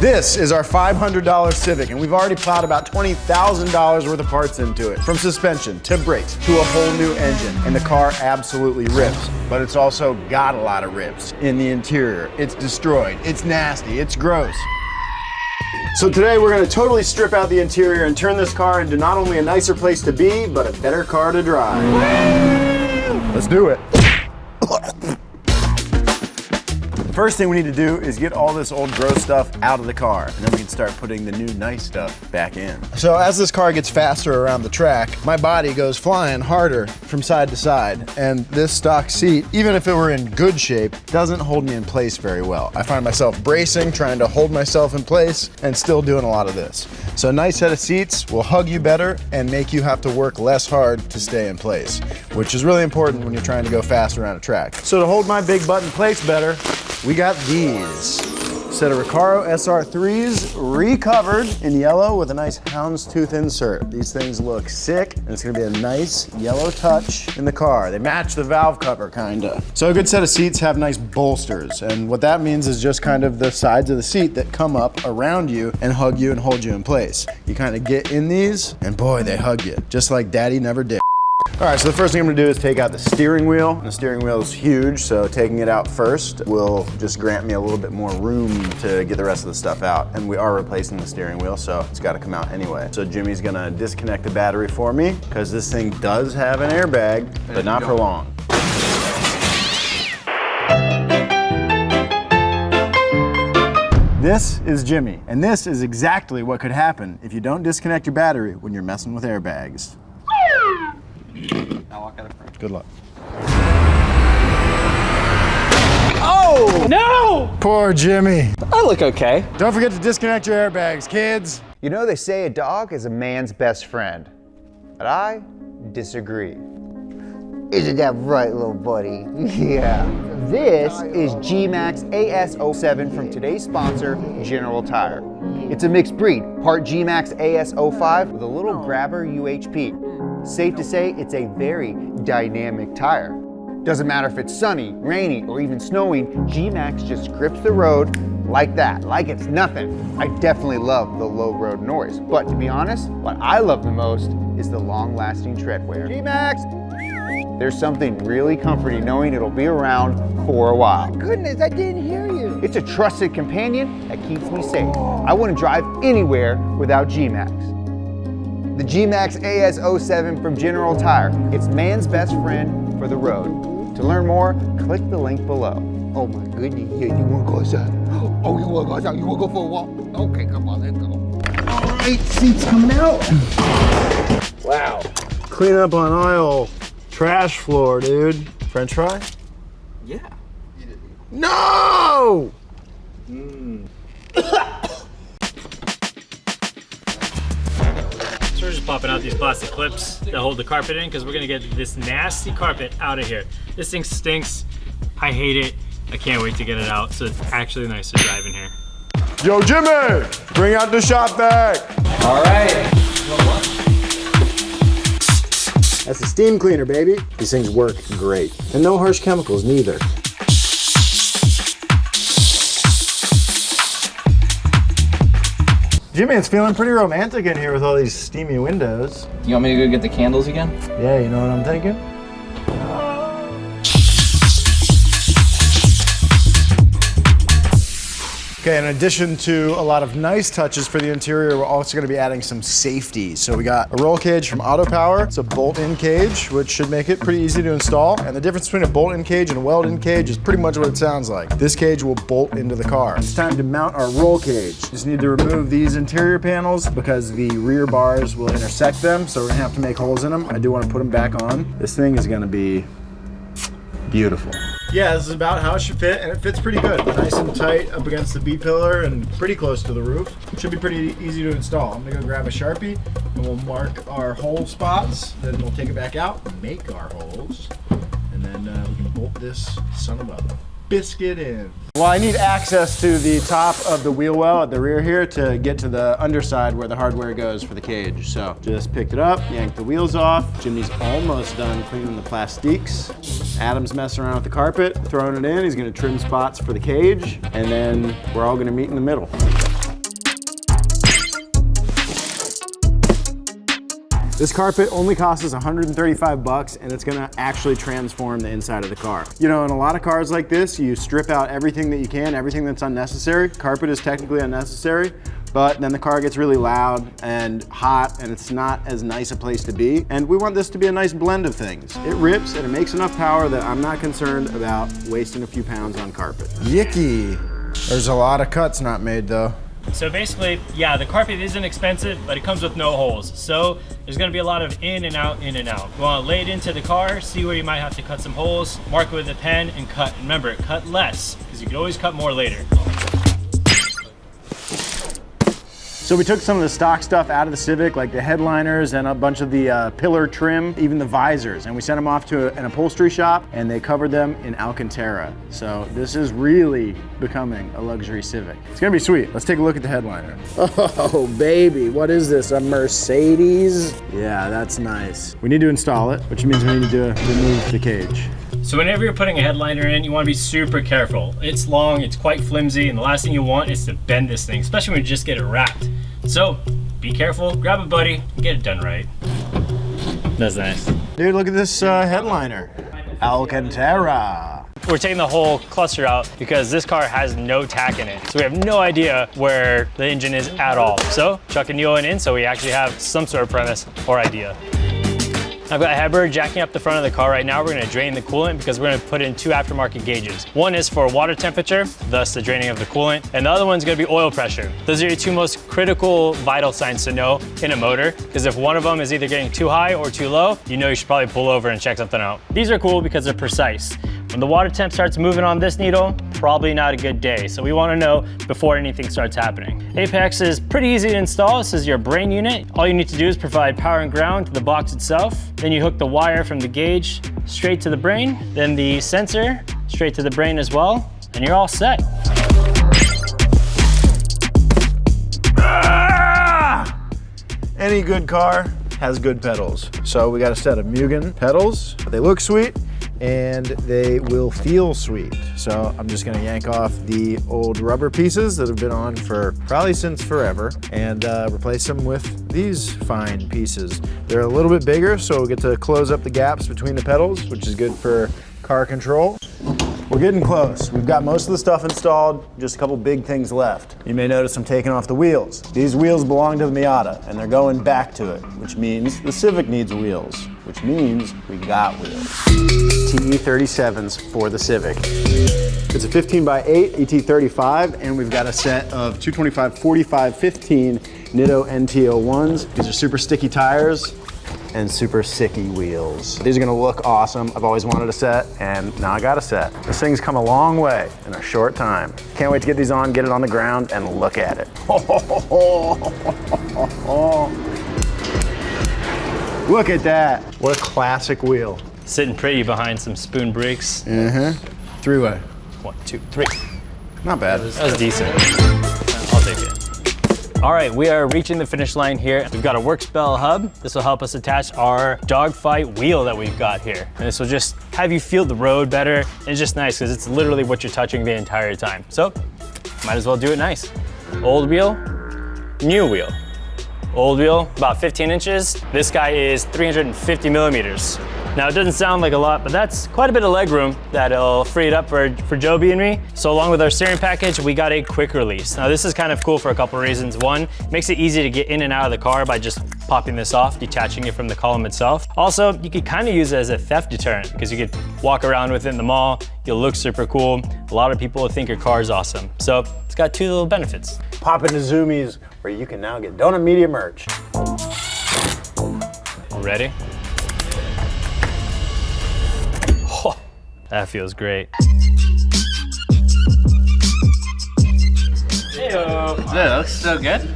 This is our $500 Civic, and we've already plowed about $20,000 worth of parts into it. From suspension, to brakes, to a whole new engine. And the car absolutely rips, but it's also got a lot of rips in the interior. It's destroyed, it's nasty, it's gross. So today we're gonna totally strip out the interior and turn this car into not only a nicer place to be, but a better car to drive. Let's do it. First thing we need to do is get all this old gross stuff out of the car, and then we can start putting the new nice stuff back in. So as this car gets faster around the track, my body goes flying harder from side to side, and this stock seat, even if it were in good shape, doesn't hold me in place very well. I find myself bracing, trying to hold myself in place, and still doing a lot of this. So a nice set of seats will hug you better and make you have to work less hard to stay in place, which is really important when you're trying to go fast around a track. So to hold my big button plates better, we got these. Set of Recaro SR3s, recovered in yellow with a nice houndstooth insert. These things look sick, and it's gonna be a nice yellow touch in the car. They match the valve cover, kinda. So a good set of seats have nice bolsters, and what that means is just kind of the sides of the seat that come up around you and hug you and hold you in place. You kind of get in these, and boy, they hug you, just like Daddy never did. All right, so the first thing I'm gonna do is take out the steering wheel. The steering wheel is huge, so taking it out first will just grant me a little bit more room to get the rest of the stuff out. And we are replacing the steering wheel, so it's gotta come out anyway. So Jimmy's gonna disconnect the battery for me, because this thing does have an airbag, but not for long. This is Jimmy, and this is exactly what could happen if you don't disconnect your battery when you're messing with airbags. I'll walk out of front. Good luck. Oh! No! Poor Jimmy. I look okay. Don't forget to disconnect your airbags, kids. You know, they say a dog is a man's best friend, but I disagree. Isn't that right, little buddy? Yeah. This is G-Max AS07 from today's sponsor, General Tire. It's a mixed breed, part G-Max AS05 with a little grabber UHP. Safe to say, it's a very dynamic tire. Doesn't matter if it's sunny, rainy, or even snowing, G-Max just grips the road like that, like it's nothing. I definitely love the low road noise, but to be honest, what I love the most is the long-lasting tread wear. G-Max! There's something really comforting knowing it'll be around for a while. My goodness, I didn't hear you. It's a trusted companion that keeps me safe. I wouldn't drive anywhere without G-Max. The G-Max AS07 from General Tire. It's man's best friend for the road. To learn more, click the link below. Oh my goodness, yeah, you wanna go outside? Oh, you wanna go outside? You wanna go for a walk? Okay, come on, let's go. All right, seats coming out. Wow. Clean up on aisle trash floor, dude. French fry? Yeah. No! So we're just popping out these plastic clips that hold the carpet in because we're gonna get this nasty carpet out of here. This thing stinks. I hate it. I can't wait to get it out so it's actually nice to drive in here. Yo, Jimmy! Bring out the shop vac! All right. That's a steam cleaner, baby. These things work great. And no harsh chemicals, neither. Jimmy, it's feeling pretty romantic in here with all these steamy windows. You want me to go get the candles again? Yeah, you know what I'm thinking? Okay, in addition to a lot of nice touches for the interior, we're also gonna be adding some safety. So we got a roll cage from Auto Power. It's a bolt-in cage, which should make it pretty easy to install. And the difference between a bolt-in cage and a weld-in cage is pretty much what it sounds like. This cage will bolt into the car. It's time to mount our roll cage. Just need to remove these interior panels because the rear bars will intersect them, so we're gonna have to make holes in them. I do wanna put them back on. This thing is gonna be beautiful. Yeah, this is about how it should fit, and it fits pretty good. Nice and tight up against the B-pillar and pretty close to the roof. Should be pretty easy to install. I'm gonna go grab a Sharpie, and we'll mark our hole spots. Then we'll take it back out, make our holes, and then we can bolt this son of a biscuit in. Well, I need access to the top of the wheel well at the rear here to get to the underside where the hardware goes for the cage. So just picked it up, yanked the wheels off. Jimmy's almost done cleaning the plastiques. Adam's messing around with the carpet, throwing it in. He's gonna trim spots for the cage, and then we're all gonna meet in the middle. This carpet only costs us 135 bucks, and it's gonna actually transform the inside of the car. You know, in a lot of cars like this, you strip out everything that you can, everything that's unnecessary. Carpet is technically unnecessary, but then the car gets really loud and hot, and it's not as nice a place to be. And we want this to be a nice blend of things. It rips and it makes enough power that I'm not concerned about wasting a few pounds on carpet. Yicky. There's a lot of cuts not made though. So basically, yeah, the carpet isn't expensive, but it comes with no holes. So there's gonna be a lot of in and out, in and out. You wanna lay it into the car, see where you might have to cut some holes, mark it with a pen and cut. Remember, cut less, because you can always cut more later. So we took some of the stock stuff out of the Civic, like the headliners and a bunch of the pillar trim, even the visors, and we sent them off to an upholstery shop, and they covered them in Alcantara. So this is really becoming a luxury Civic. It's gonna be sweet. Let's take a look at the headliner. Oh baby, what is this, a Mercedes? Yeah, that's nice. We need to install it, which means we need to remove the cage. So whenever you're putting a headliner in, you want to be super careful. It's long, it's quite flimsy, and the last thing you want is to bend this thing, especially when you just get it wrapped. So be careful, grab a buddy, and get it done right. That's nice. Dude, look at this headliner. Alcantara. We're taking the whole cluster out because this car has no tack in it. So we have no idea where the engine is at all. So chucking Neil in so we actually have some sort of premise or idea. I've got Heber jacking up the front of the car right now. We're gonna drain the coolant because we're gonna put in 2 aftermarket gauges. One is for water temperature, thus the draining of the coolant, and the other one's gonna be oil pressure. Those are your 2 most critical vital signs to know in a motor, because if one of them is either getting too high or too low, you know you should probably pull over and check something out. These are cool because they're precise. When the water temp starts moving on this needle, probably not a good day. So we wanna know before anything starts happening. Apex is pretty easy to install. This is your brain unit. All you need to do is provide power and ground to the box itself. Then you hook the wire from the gauge straight to the brain, then the sensor straight to the brain as well, and you're all set. Any good car has good pedals. So we got a set of Mugen pedals, but they look sweet and they will feel sweet. So I'm just gonna yank off the old rubber pieces that have been on for probably since forever and replace them with these fine pieces. They're a little bit bigger, so we'll get to close up the gaps between the pedals, which is good for car control. We're getting close. We've got most of the stuff installed, just a couple big things left. You may notice I'm taking off the wheels. These wheels belong to the Miata, and they're going back to it, which means the Civic needs wheels, which means we got wheels. TE37s for the Civic. It's a 15x8 ET35, and we've got a set of 225 45 15 Nitto NT01s. These are super sticky tires and super sicky wheels. These are gonna look awesome. I've always wanted a set, and now I got a set. This thing's come a long way in a short time. Can't wait to get these on, get it on the ground, and look at it. Look at that. What a classic wheel. Sitting pretty behind some spoon brakes. Three-way. 1, 2, 3. Not bad. That was decent. I'll take it. All right, we are reaching the finish line here. We've got a Workspell hub. This will help us attach our dogfight wheel that we've got here. And this will just have you feel the road better. And it's just nice because it's literally what you're touching the entire time. So might as well do it nice. Old wheel, new wheel. Old wheel, about 15 inches. This guy is 350 millimeters. Now it doesn't sound like a lot, but that's quite a bit of leg room that'll free it up for Joby and me. So along with our steering package, we got a quick release. Now this is kind of cool for a couple of reasons. One, it makes it easy to get in and out of the car by just popping this off, detaching it from the column itself. Also, you could kind of use it as a theft deterrent because you could walk around with it in the mall, you'll look super cool. A lot of people will think your car is awesome. So it's got 2 little benefits. Pop into Zoomies, where you can now get Donut Media merch. Ready? Oh, that feels great. Heyo. That looks so good.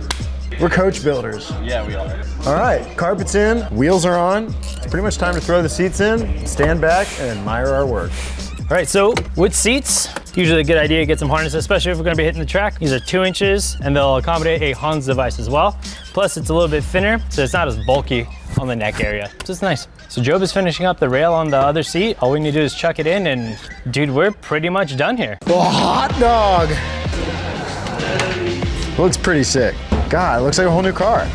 We're coach builders. Yeah, we are. All right, carpet's in, wheels are on. It's pretty much time to throw the seats in, stand back, and admire our work. All right, so with seats, usually a good idea to get some harness, especially if we're gonna be hitting the track. These are 2 inches, and they'll accommodate a Hans device as well. Plus, it's a little bit thinner, so it's not as bulky on the neck area. So it's nice. So Job is finishing up the rail on the other seat. All we need to do is chuck it in, and dude, we're pretty much done here. Oh, hot dog! Looks pretty sick. God, it looks like a whole new car.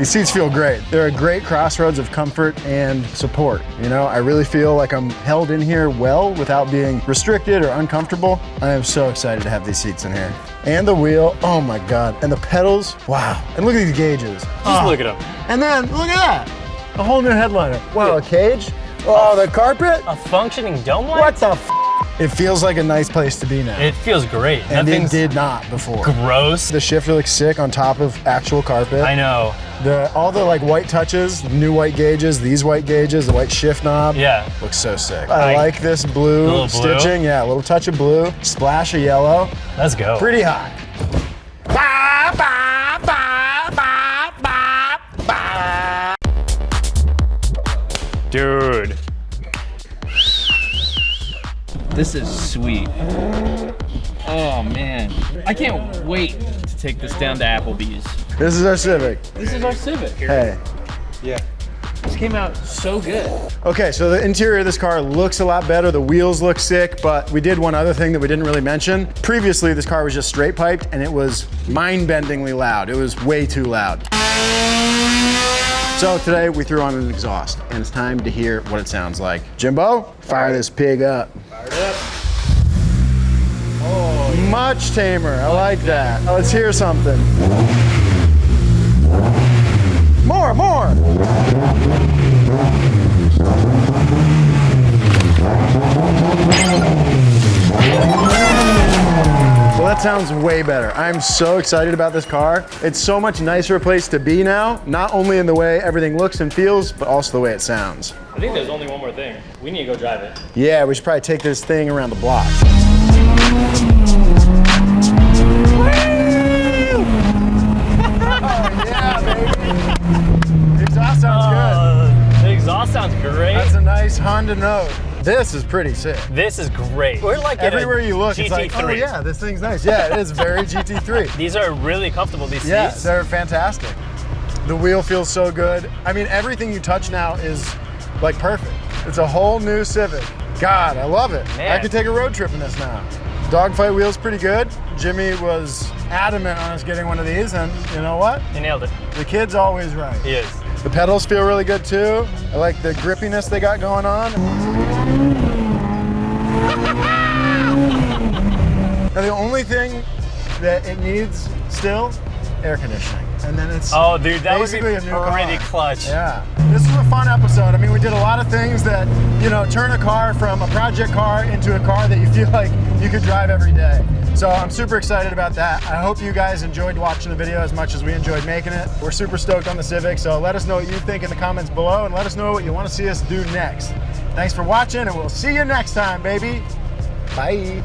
These seats feel great. They're a great crossroads of comfort and support. You know, I really feel like I'm held in here well without being restricted or uncomfortable. I am so excited to have these seats in here. And the wheel, oh my God. And the pedals, wow. And look at these gauges. Just look at them. And then, look at that. A whole new headliner. Wow, a cage? Oh, the carpet? A functioning dome light? What the f? It feels like a nice place to be now. It feels great. And it did not before. Gross. The shifter looks sick on top of actual carpet. I know. All the like white touches, new white gauges, these white gauges, the white shift knob. Yeah. Looks so sick. I like this blue stitching. Yeah, a little touch of blue, splash of yellow. Let's go. Pretty hot. Dude. This is sweet. Oh man. I can't wait to take this down to Applebee's. This is our Civic. This is our Civic. Hey. Yeah. This came out so good. Okay, so the interior of this car looks a lot better. The wheels look sick, but we did one other thing that we didn't really mention. Previously, this car was just straight piped and it was mind-bendingly loud. It was way too loud. So today we threw on an exhaust and it's time to hear what it sounds like. Jimbo, fire this pig up. Fire it up. Oh, yeah. Much tamer, I like that. Let's hear something. More, more. Well, that sounds way better. I'm so excited about this car. It's so much nicer a place to be now, not only in the way everything looks and feels, but also the way it sounds. I think there's only one more thing. We need to go drive it. Yeah, we should probably take this thing around the block. The exhaust sounds good. The exhaust sounds great. That's a nice Honda Note. This is pretty sick. This is great. We're like everywhere you look, GT3. it's like, oh yeah, this thing's nice. Yeah, it is very GT3. These are really comfortable, these seats. Yeah, they're fantastic. The wheel feels so good. I mean, everything you touch now is like perfect. It's a whole new Civic. God, I love it. Man. I could take a road trip in this now. Dogfight wheel's pretty good. Jimmy was adamant on us getting one of these, and you know what? He nailed it. The kid's always right. He is. The pedals feel really good too. I like the grippiness they got going on. Now the only thing that it needs still, air conditioning. And then it's Oh dude, that would be basically a new pretty car. clutch. Yeah. This was a fun episode. I mean, we did a lot of things that, you know, turn a car from a project car into a car that you feel like you could drive every day. So I'm super excited about that. I hope you guys enjoyed watching the video as much as we enjoyed making it. We're super stoked on the Civic, so let us know what you think in the comments below and let us know what you want to see us do next. Thanks for watching and we'll see you next time, baby. Bye.